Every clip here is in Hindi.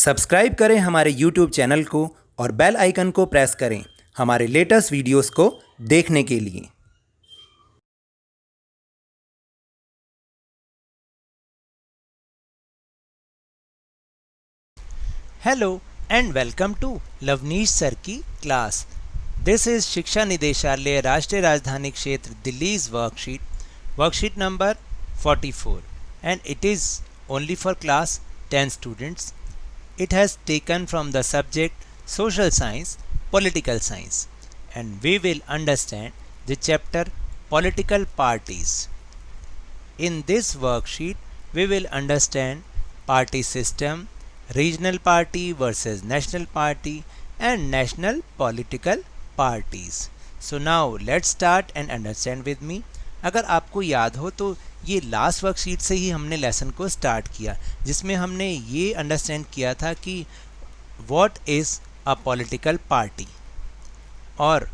सब्सक्राइब करें हमारे YouTube चैनल को और बेल आइकन को प्रेस करें हमारे लेटेस्ट वीडियोस को देखने के लिए। Hello and welcome to Lavnish sir की क्लास। दिस इज शिक्षा निदेशालय राष्ट्रीय राजधानी क्षेत्र दिल्ली's worksheet number 44 and it is only for class 10 students. It has taken from the subject social science, political science, and we will understand the chapter political parties. In this worksheet we will understand party system, regional party versus national party and national political parties. So now let's start and understand with me. अगर आपको याद हो तो ये लास्ट वर्कशीट से ही हमने लेसन को स्टार्ट किया, जिसमें हमने ये अंडरस्टैंड किया था कि what is a political party और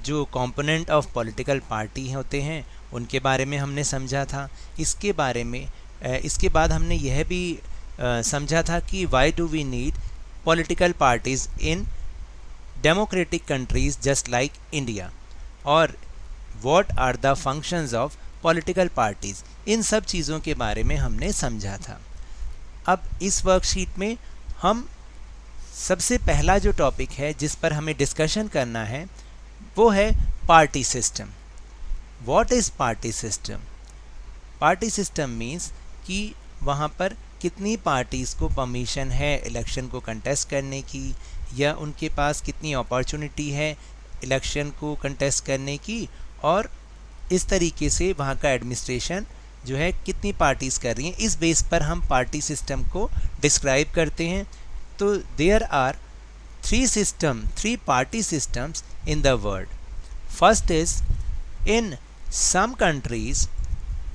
जो कंपोनेंट ऑफ पॉलिटिकल पार्टी होते हैं उनके बारे में हमने समझा था। इसके बाद हमने यह भी समझा था कि why do we need political parties in democratic countries just like India, और what are the functions of political parties. इन सब चीज़ों के बारे में हमने समझा था। अब इस वर्कशीट में हम सबसे पहला जो टॉपिक है जिस पर हमें डिस्कशन करना है वो है party system. What is party system? Party system means कि वहाँ पर कितनी पार्टीज़ को परमिशन है इलेक्शन को कंटेस्ट करने की, या उनके पास कितनी अपॉर्चुनिटी है इलेक्शन को कंटेस्ट करने की, और इस तरीके से वहाँ का एडमिनिस्ट्रेशन जो है कितनी पार्टीज़ कर रही हैं। इस बेस पर हम पार्टी सिस्टम को डिस्क्राइब करते हैं। तो there are three party systems in the world. First is in some countries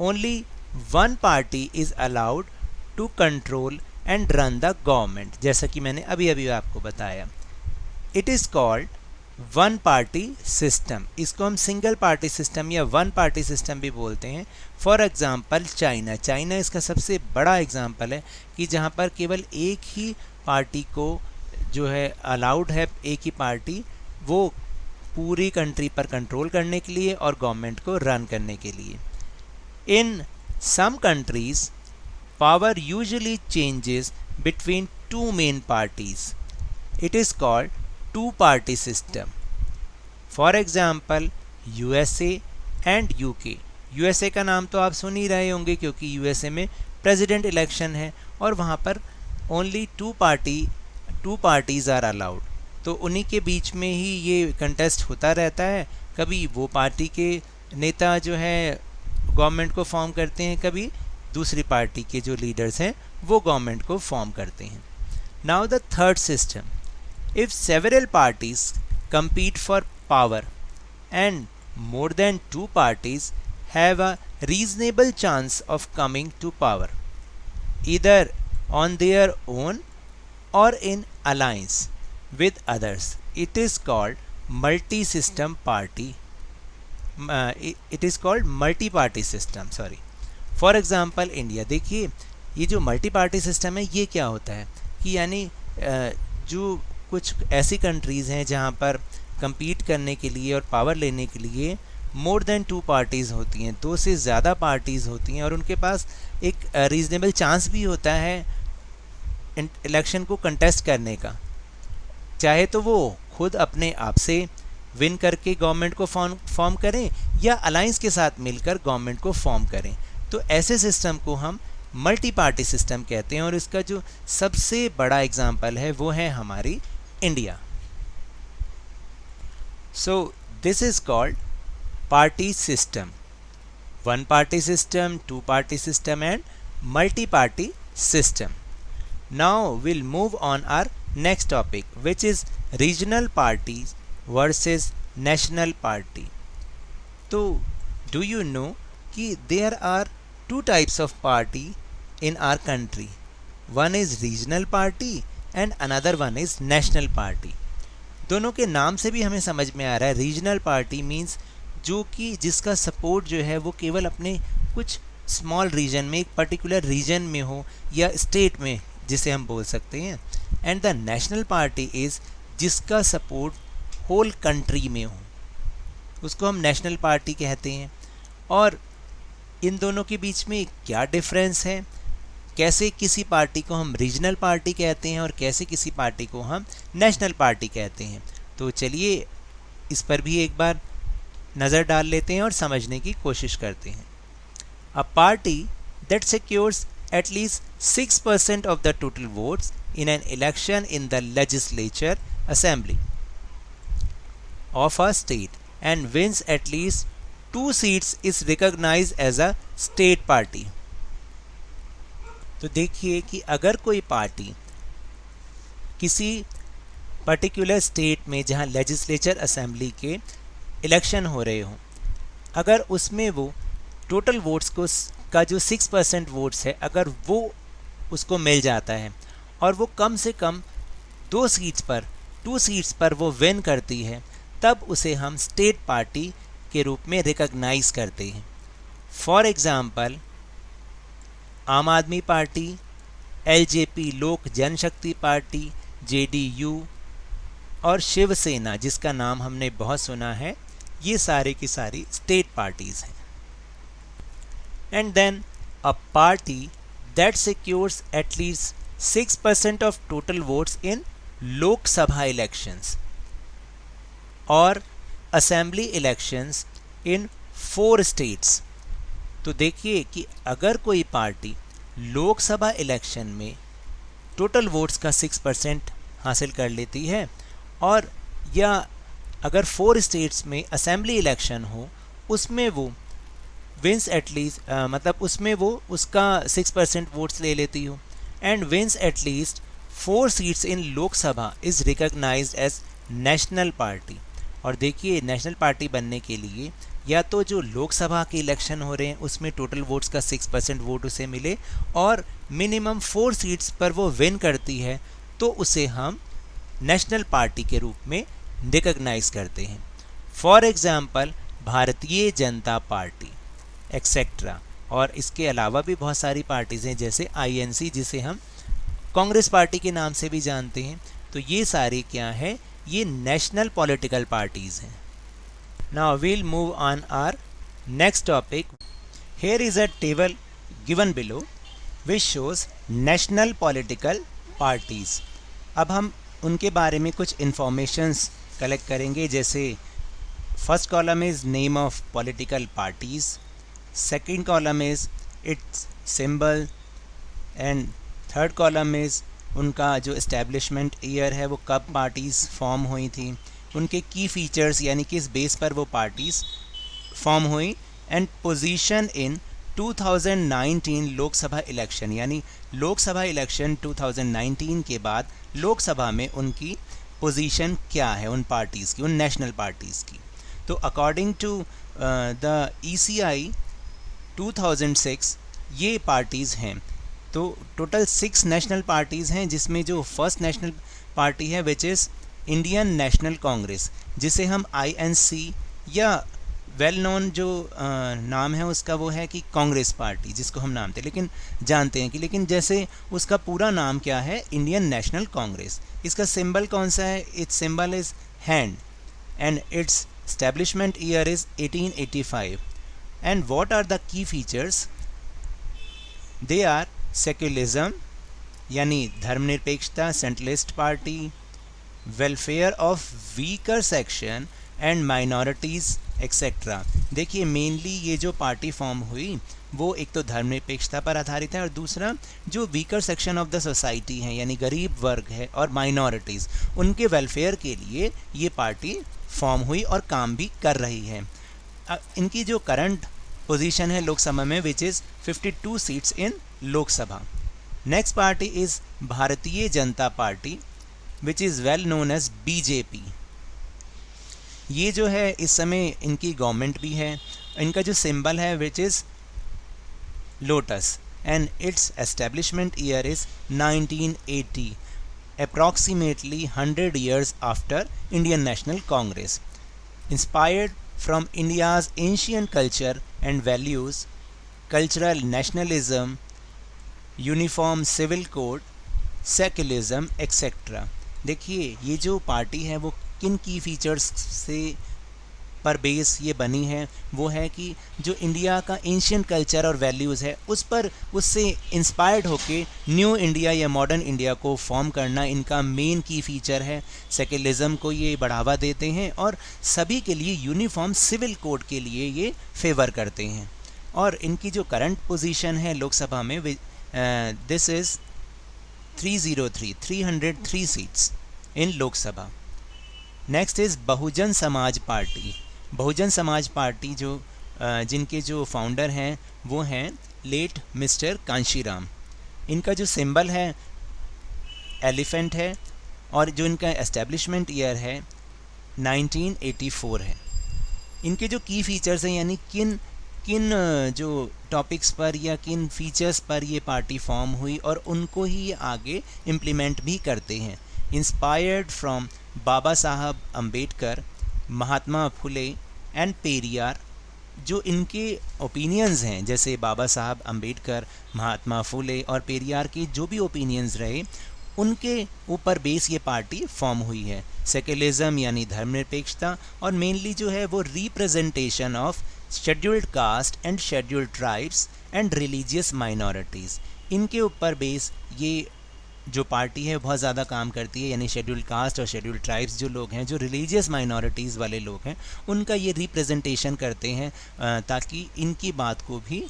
only one party is allowed to control and run the government, जैसा कि मैंने अभी आपको बताया। It is called one party system. इसको हम सिंगल पार्टी सिस्टम या वन पार्टी सिस्टम भी बोलते हैं। फॉर एग्ज़ाम्पल चाइना इसका सबसे बड़ा एग्ज़ाम्पल है कि जहाँ पर केवल एक ही पार्टी को जो है अलाउड है, एक ही पार्टी, वो पूरी कंट्री पर कंट्रोल करने के लिए और गवर्नमेंट को रन करने के लिए। इन some countries power usually changes between two main parties. It is called two-party system. For example, USA and UK. USA का नाम तो आप सुन ही रहे होंगे क्योंकि USA में प्रेसिडेंट इलेक्शन है और वहाँ पर only two parties are allowed. तो उन्हीं के बीच में ही ये कंटेस्ट होता रहता है। कभी वो पार्टी के नेता जो है गवर्नमेंट को फॉर्म करते हैं, कभी दूसरी पार्टी के जो लीडर्स हैं वो गवर्नमेंट को फॉर्म करते हैं। Now the third system, if several parties compete for power and more than two parties have a reasonable chance of coming to power either on their own or in alliance with others, it is called multi system party. It is called multi party system, sorry. For example India, देखिए ये जो मल्टी पार्टी सिस्टम है ये क्या होता है कि यानी जो कुछ ऐसी कंट्रीज़ हैं जहाँ पर compete करने के लिए और पावर लेने के लिए मोर देन टू पार्टीज़ होती हैं, दो से ज़्यादा पार्टीज़ होती हैं, और उनके पास एक रीज़नेबल चांस भी होता है इलेक्शन को कंटेस्ट करने का। चाहे तो वो खुद अपने आप से विन करके गवर्नमेंट को फॉर्म करें या अलायंस के साथ मिलकर गवर्नमेंट को फॉर्म करें। तो ऐसे सिस्टम को हम मल्टी पार्टी सिस्टम कहते हैं, और इसका जो सबसे बड़ा एग्जाम्पल है वो है हमारी India. So this is called party system, one party system, two party system and multi party system. Now will move on our next topic which is regional parties versus national party. तो डू यू नो कि there are two types of party in our country. One is regional party and another one is national party. दोनों के नाम से भी हमें समझ में आ रहा है। रीजनल पार्टी मीन्स जो कि जिसका सपोर्ट जो है वो केवल अपने कुछ स्मॉल रीजन में, एक पर्टिकुलर रीजन में हो या स्टेट में, जिसे हम बोल सकते हैं, and the national party is जिसका सपोर्ट होल कंट्री में हो, उसको हम नेशनल पार्टी कहते हैं। और इन दोनों के बीच में क्या डिफरेंस है, कैसे किसी पार्टी को हम रीजनल पार्टी कहते हैं और कैसे किसी पार्टी को हम नेशनल पार्टी कहते हैं, तो चलिए इस पर भी एक बार नज़र डाल लेते हैं और समझने की कोशिश करते हैं। A party that secures at least 6% of the total votes in an election in the legislature assembly of a state and wins at least 2 seats is recognized as a state party। तो देखिए कि अगर कोई पार्टी किसी पर्टिकुलर स्टेट में जहां लेजिस्लेचर असेंबली के इलेक्शन हो रहे हों, अगर उसमें वो टोटल वोट्स का जो 6% वोट्स है अगर वो उसको मिल जाता है और वो कम से कम 2 सीट्स पर वो विन करती है, तब उसे हम स्टेट पार्टी के रूप में रिकॉग्नाइज करते हैं। फॉर एग्ज़ाम्पल आम आदमी पार्टी, एलजेपी लोक जनशक्ति पार्टी, जेडीयू और शिवसेना जिसका नाम हमने बहुत सुना है, ये सारे की सारी स्टेट पार्टीज़ हैं। And then a party that secures at least 6% of total votes in Lok Sabha elections or assembly elections in 4 states। तो देखिए कि अगर कोई पार्टी लोकसभा इलेक्शन में टोटल वोट्स का 6% हासिल कर लेती है और या अगर 4 स्टेट्स में असेंबली इलेक्शन हो उसमें वो विंस एटलीस्ट मतलब उसमें वो उसका 6% वोट्स ले लेती हो and wins at least 4 seats in Lok Sabha is recognized as national party. और देखिए नेशनल पार्टी बनने के लिए या तो जो लोकसभा के इलेक्शन हो रहे हैं उसमें टोटल वोट्स का 6% वोट उसे मिले और मिनिमम 4 सीट्स पर वो विन करती है, तो उसे हम नेशनल पार्टी के रूप में रिकॉग्नाइज करते हैं। फॉर एग्ज़ाम्पल भारतीय जनता पार्टी एक्सेट्रा। और इसके अलावा भी बहुत सारी पार्टीज़ हैं जैसे आईएनसी जिसे हम कांग्रेस पार्टी के नाम से भी जानते हैं। तो ये सारी क्या है, ये नेशनल पॉलिटिकल पार्टीज़ हैं। Now we'll move on our next topic. Here is a table given below which shows national political parties. अब हम उनके बारे में कुछ इन्फॉर्मेशंस कलेक्ट करेंगे, जैसे first column is name of political parties, second column is its symbol and third column is उनका जो establishment year है वो कब पार्टीज़ फॉर्म हुई थी, उनके की फीचर्स यानी किस बेस पर वो पार्टीज़ फॉर्म हुई, and position in 2019 Lok Sabha election, यानी लोकसभा इलेक्शन 2019 के बाद लोकसभा में उनकी पोजीशन क्या है उन पार्टीज़ की, उन नेशनल पार्टीज़ की। तो अकॉर्डिंग टू द ECI 2006 ये पार्टीज़ हैं। तो टोटल 6 नेशनल पार्टीज़ हैं, जिसमें जो फर्स्ट नेशनल पार्टी है which is Indian national Congress, जिसे हम INC या वेल नोन जो नाम है उसका वो है कि कांग्रेस पार्टी, जिसको हम नाम थे लेकिन जानते हैं कि, लेकिन जैसे उसका पूरा नाम क्या है, इंडियन नेशनल कांग्रेस। इसका सिंबल कौन सा है, it's symbol is hand and it's establishment year is 1885 and what are the key features? They are secularism यानी धर्मनिरपेक्षता, centralist party, welfare of weaker section and minorities etcetera. देखिए मेनली ये जो पार्टी फॉर्म हुई वो एक तो धर्मनिरपेक्षता पर आधारित है और दूसरा जो weaker section of the society है यानी गरीब वर्ग है और माइनॉरिटीज़, उनके वेलफेयर के लिए ये पार्टी फॉर्म हुई और काम भी कर रही है। इनकी जो करंट पोजीशन है लोकसभा में which is 52 seats in Lok Sabha. Next party is Bharatiya Janata party which is well known as BJP। ये जो है इस समय इनकी गवर्नमेंट भी है। इनका जो सिंबल है which is lotus and it's establishment year is 1980, approximately 100 years after Indian National Congress. Inspired from India's ancient culture and values, cultural nationalism, uniform civil code secularism etcetera. देखिए ये जो पार्टी है वो किन की फीचर्स से पर बेस ये बनी है, वो है कि जो इंडिया का एंशियंट कल्चर और वैल्यूज़ है उससे इंस्पायर्ड होके न्यू इंडिया या मॉडर्न इंडिया को फॉर्म करना इनका मेन की फीचर है। सेक्युलरिज्म को ये बढ़ावा देते हैं और सभी के लिए यूनिफॉर्म सिविल कोड के लिए ये फेवर करते हैं। और इनकी जो करंट पोजीशन है लोकसभा में, this is 303 seats in Lok Sabha. Next is Bahujan Samaj party. Bahujan Samaj party जिनके जो फाउंडर हैं वो हैं लेट मिस्टर कांशीराम। इनका जो सिंबल है एलिफेंट है और जो इनका एस्टेब्लिशमेंट ईयर है 1984 है। इनके जो की फीचर्स हैं यानी किन जो टॉपिक्स पर या किन फीचर्स पर ये पार्टी फॉर्म हुई और उनको ही ये आगे इम्प्लीमेंट भी करते हैं। Inspired from Baba Saheb Ambedkar, Mahatma Phule and Periyar. जो इनके ओपिनियंस हैं जैसे बाबा साहब अम्बेडकर, महात्मा फुले और पेरियार के जो भी ओपिनियंस रहे उनके ऊपर बेस ये पार्टी फॉर्म हुई है। सेक्युलरिज्म यानी धर्मनिरपेक्षता और मेनली जो है वो representation of scheduled caste and scheduled tribes and religious minorities, इनके ऊपर बेस ये जो पार्टी है बहुत ज़्यादा काम करती है। यानी शेड्यूल्ड कास्ट और शेड्यूल्ड ट्राइब्स जो लोग हैं, जो रिलीजियस माइनॉरिटीज़ वाले लोग हैं, उनका ये रिप्रेजेंटेशन करते हैं ताकि इनकी बात को भी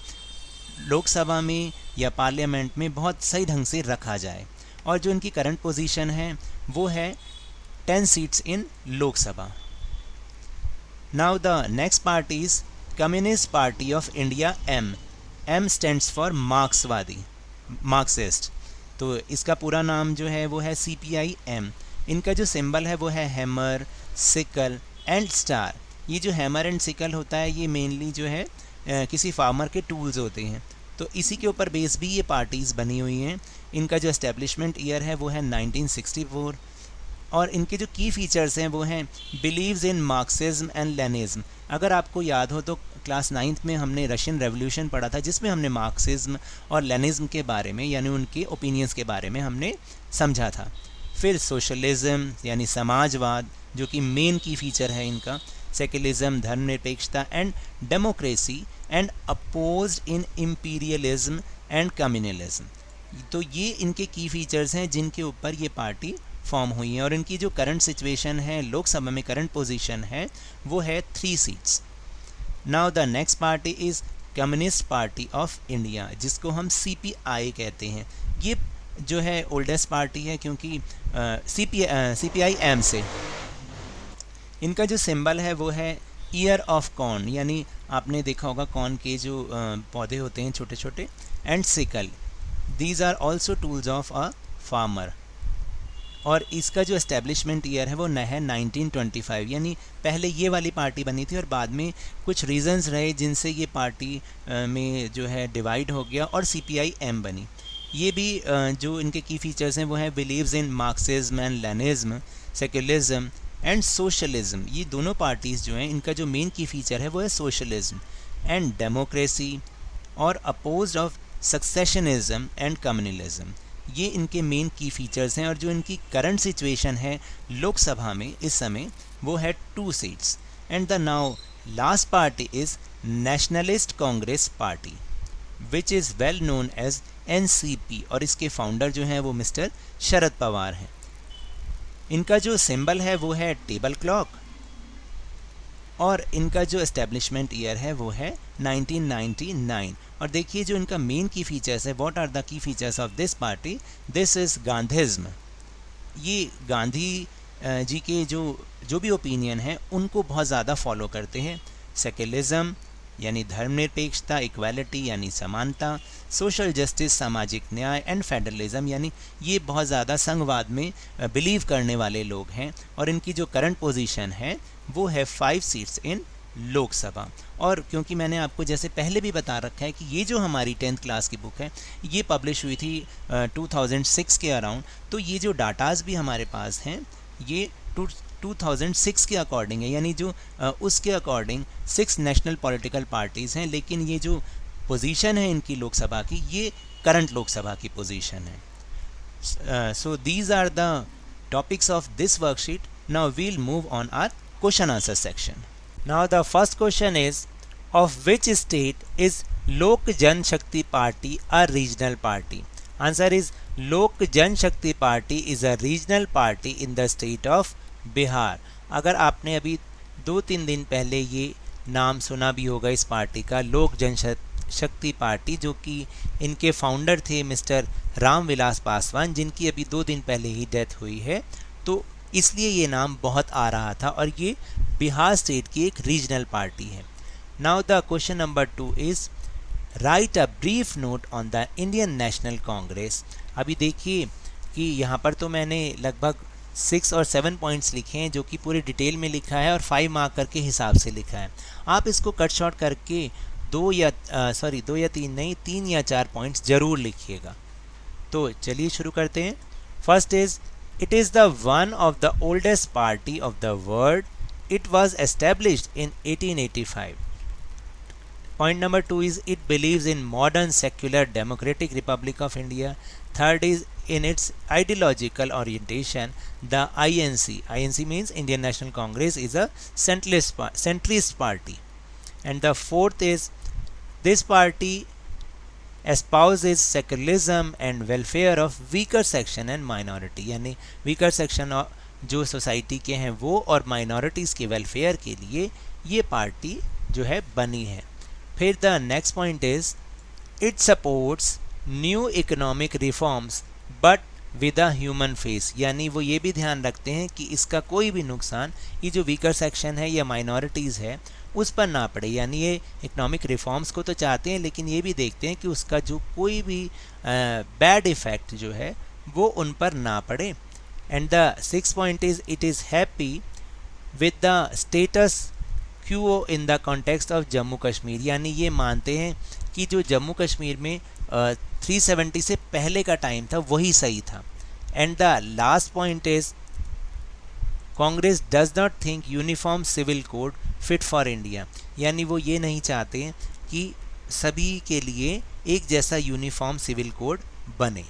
लोकसभा में या पार्लियामेंट में बहुत सही ढंग से रखा जाए। और जो इनकी करंट पोजीशन है वो है 10 seats in Lok Sabha. Now the next party is communist party of India. M stands for मार्क्सवादी, मार्क्सिस्ट। तो इसका पूरा नाम जो है वो है CPI-M। इनका जो सिंबल है वो है हैमर, सिकल एंड स्टार। ये जो हैमर एंड सिकल होता है ये मेनली जो है किसी फार्मर के टूल्स होते हैं, तो इसी के ऊपर बेस भी ये पार्टीज़ बनी हुई हैं। इनका जो एस्टेब्लिशमेंट ईयर है वो है 1964 और इनके जो की फीचर्स हैं वो हैं बिलीव्स इन मार्क्सिज्म एंड लेनिज्म। अगर आपको याद हो तो क्लास 9th में हमने रशियन रेवोल्यूशन पढ़ा था जिसमें हमने मार्क्सिज्म और लेनिज्म के बारे में यानी उनके ओपिनियंस के बारे में हमने समझा था। फिर सोशलिज्म यानी समाजवाद जो कि मेन की फीचर है इनका। सेक्युलरिज्म धर्मनिरपेक्षता and democracy and opposed in imperialism and communalism. तो ये इनके की फीचर्स हैं जिनके ऊपर ये पार्टी फॉर्म हुई है। और इनकी जो करंट सिचुएशन है लोकसभा में, करंट पोजीशन है वो है 3 seats. Now the next party is communist party of India, जिसको हम CPI कहते हैं। ये जो है ओल्डेस्ट पार्टी है क्योंकि CPI-M से। इनका जो सिंबल है वो है ईयर ऑफ कॉर्न, यानी आपने देखा होगा कॉर्न के जो पौधे होते हैं छोटे छोटे, and sickle. These are also tools of a farmer. और इसका जो एस्टेब्लिशमेंट ईयर है वो है 1925, यानी पहले ये वाली पार्टी बनी थी और बाद में कुछ रीजंस रहे जिनसे ये पार्टी में जो है डिवाइड हो गया और CPI-M बनी। ये भी जो इनके की फीचर्स हैं वो है believes in Marxism and Leninism, secularism and socialism. ये दोनों पार्टीज़ जो हैं इनका जो मेन की फीचर है वो है सोशलिज्म एंड डेमोक्रेसी और अपोज्ड ऑफ सक्सेशनिज्म एंड कम्युनलिज्म। ये इनके मेन की फीचर्स हैं। और जो इनकी करंट सिचुएशन है लोकसभा में इस समय वो है 2 seats. And the now last party is nationalist Congress party which is well known as NCP और इसके फाउंडर जो हैं वो मिस्टर शरद पवार हैं। इनका जो सिंबल है वो है टेबल क्लॉक और इनका जो एस्टेब्लिशमेंट ईयर है वो है 1999। और देखिए जो इनका मेन की फीचर्स है, what are the key features of this party, this is Gandhism. ये गांधी जी के जो भी ओपिनियन है उनको बहुत ज़्यादा फॉलो करते हैं। सेक्युलरिज्म यानी धर्मनिरपेक्षता, इक्वालिटी यानी समानता, सोशल जस्टिस सामाजिक न्याय एंड फेडरलिज्म यानी ये बहुत ज़्यादा संघवाद में बिलीव करने वाले लोग हैं। और इनकी जो करंट पोजीशन है वो है 5 सीट्स इन लोकसभा। और क्योंकि मैंने आपको जैसे पहले भी बता रखा है कि ये जो हमारी 10th क्लास की बुक है ये पब्लिश हुई थी 2006 के अराउंड, तो ये जो डाटाज़ भी हमारे पास हैं ये 2006 के अकॉर्डिंग है, यानी जो उसके अकॉर्डिंग 6 नेशनल पॉलिटिकल पार्टीज़ हैं। लेकिन ये जो पोजीशन है इनकी लोकसभा की ये करंट लोकसभा की पोजीशन है। So these are the topics of this worksheet. Now we'll move on our question answer section. Now the first question is, of which state is Lok Jan Shakti Party a regional party? Answer is Lok Jan Shakti Party is a regional party in the state of Bihar. अगर आपने अभी 2-3 दिन पहले ये नाम सुना भी होगा इस पार्टी का, लोक जनशक्ति पार्टी, जो कि इनके फाउंडर थे मिस्टर राम विलास पासवान, जिनकी अभी 2 दिन पहले ही डेथ हुई है, तो इसलिए ये नाम बहुत आ रहा था और ये बिहार स्टेट की एक रीजनल पार्टी है. Now the question number 2 is right a brief note on the Indian national Congress. अभी देखिए कि यहाँ पर तो मैंने लगभग 6 और 7 पॉइंट्स लिखे हैं, जो कि पूरे डिटेल में लिखा है और 5 मार्क करके हिसाब से लिखा है. आप इसको कट शॉर्ट करके 2 या 3 नहीं, 3 या 4 पॉइंट्स ज़रूर लिखिएगा. तो चलिए शुरू करते हैं. First is, it is the one of the oldest party of the world. It was established in 1885. Point number 2 is, it believes in modern secular democratic republic of India. Third is, in its ideological orientation, the INC means Indian National Congress, is a centrist party. And the fourth is, this party espouses secularism and welfare of weaker section and minority. यानी weaker section जो सोसाइटी के हैं वो और minorities के वेलफेयर के लिए ये पार्टी जो है बनी है. फिर the next point is, it supports new economic reforms but with a human face. यानी वो ये भी ध्यान रखते हैं कि इसका कोई भी नुकसान ये जो वीकर सेक्शन है या माइनॉरिटीज़ है उस पर ना पड़े. यानी ये इकोनॉमिक रिफॉर्म्स को तो चाहते हैं, लेकिन ये भी देखते हैं कि उसका जो कोई भी बैड इफ़ेक्ट जो है वो उन पर ना पड़े. And the 6th point is, it is happy with the status Q in the context of Jammu Kashmir. यानी ये मानते हैं कि जो जम्मू कश्मीर में 370 से पहले का टाइम था वही सही था. And the last point is, Congress does not think uniform civil code fit for India. यानी वो ये नहीं चाहते हैं कि सभी के लिए एक जैसा यूनिफॉर्म सिविल कोड बने.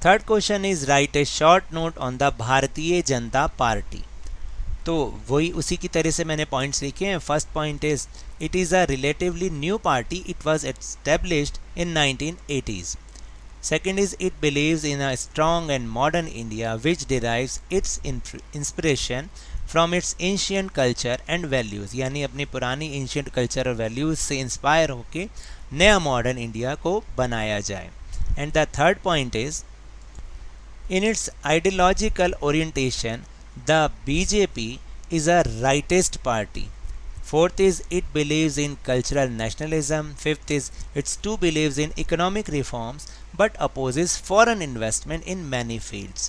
Third question is, right A short note on the भारतीय जनता पार्टी. तो वही उसी की तरह से मैंने पॉइंट्स लिखे हैं. First point is, it is a relatively new party. It was established in 1980s. Second is, it believes in a strong and modern India which derives it's inspiration from its ancient culture and values. यानी अपनी पुरानी एंशियंट कल्चर और वैल्यूज़ से इंस्पायर होकर नया मॉडर्न इंडिया को बनाया जाए. And the third point is, in its ideological orientation the BJP is a rightist party. Fourth is, it believes in cultural nationalism. Fifth is, it too believes in economic reforms but opposes foreign investment in many fields.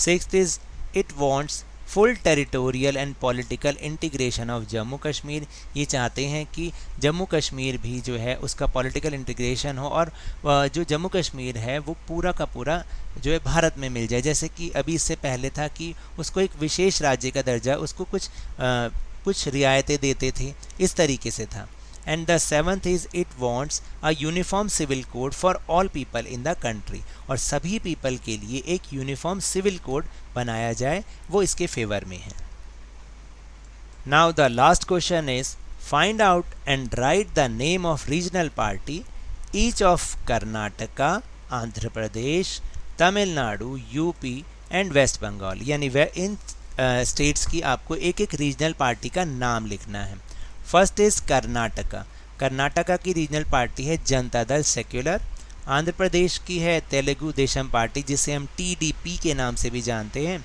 Sixth is, it wants full territorial and political integration of Jammu Kashmir. ये चाहते हैं कि जम्मू कश्मीर भी जो है उसका पॉलिटिकल इंटीग्रेशन हो और जो जम्मू कश्मीर है वो पूरा का पूरा जो है भारत में मिल जाए. जैसे कि अभी इससे पहले था कि उसको एक विशेष राज्य का दर्जा, उसको कुछ रियायतें देते थे, इस तरीके से था. And the 7th is, it wants a uniform civil code for all people in the country. और सभी पीपल के लिए एक यूनिफॉर्म सिविल कोड बनाया जाए, वो इसके फेवर में है. Now the last question is, find out and write the name of regional party each of Karnataka, Andhra Pradesh, Tamil Nadu, UP and West Bengal. यानी वह इन स्टेट्स की आपको एक एक रीजनल पार्टी का नाम लिखना है. First is Karnataka. कर्नाटका की रीजनल पार्टी है जनता दल सेक्युलर. आंध्र प्रदेश की है तेलुगु देशम पार्टी, जिसे हम TDP के नाम से भी जानते हैं.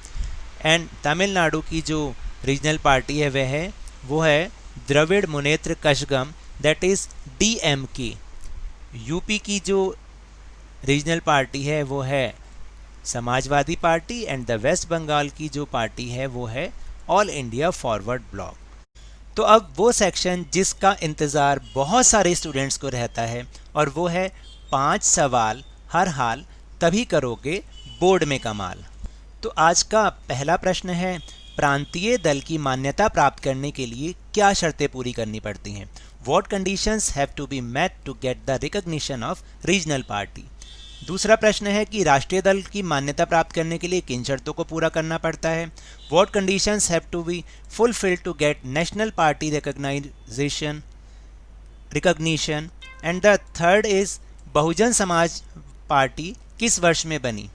एंड तमिलनाडु की जो रीजनल पार्टी है वो है Dravida Munnetra Kazhagam, that is DMK. UP की जो रीजनल पार्टी है वो है Samajwadi party. And the West Bengal की जो पार्टी है वो है ऑल इंडिया फॉरवर्ड ब्लॉक. तो अब वो सेक्शन जिसका इंतज़ार बहुत सारे स्टूडेंट्स को रहता है, और वो है 5 सवाल हर हाल तभी करोगे बोर्ड में कमाल. तो आज का पहला प्रश्न है, प्रांतीय दल की मान्यता प्राप्त करने के लिए क्या शर्तें पूरी करनी पड़ती हैं? What conditions have to be met to get the recognition of regional party? दूसरा प्रश्न है कि राष्ट्रीय दल की मान्यता प्राप्त करने के लिए किन शर्तों को पूरा करना पड़ता है। What conditions have to be fulfilled to get national party recognition. And the third is Bahujan Samaj party किस वर्ष में बनी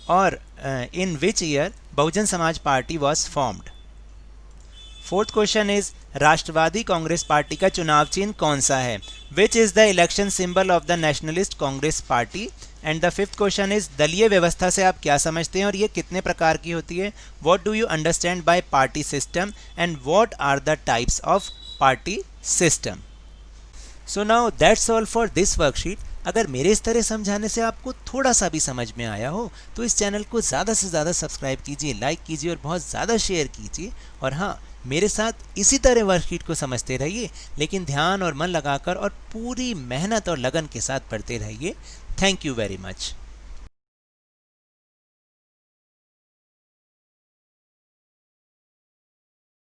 और इन विच year Bahujan Samaj party was formed. Fourth question is Rashtravadi Congress party का चुनाव चिन्ह कौन सा है। Which is the election symbol of the nationalist Congress party. And the fifth question is दलीय व्यवस्था से आप क्या समझते हैं और ये कितने प्रकार की होती है। What do you understand by party system and what are the types of party system. So now that's all for this worksheet. अगर मेरे इस तरह समझाने से आपको थोड़ा सा भी समझ में आया हो तो इस चैनल को ज़्यादा से ज़्यादा सब्सक्राइब कीजिए, लाइक कीजिए और बहुत ज़्यादा शेयर कीजिए। और हाँ, मेरे साथ इसी तरह वर्कशीट को समझते रहिए, लेकिन ध्यान और मन लगाकर और पूरी मेहनत और लगन के साथ पढ़ते रहिए। Thank you very much.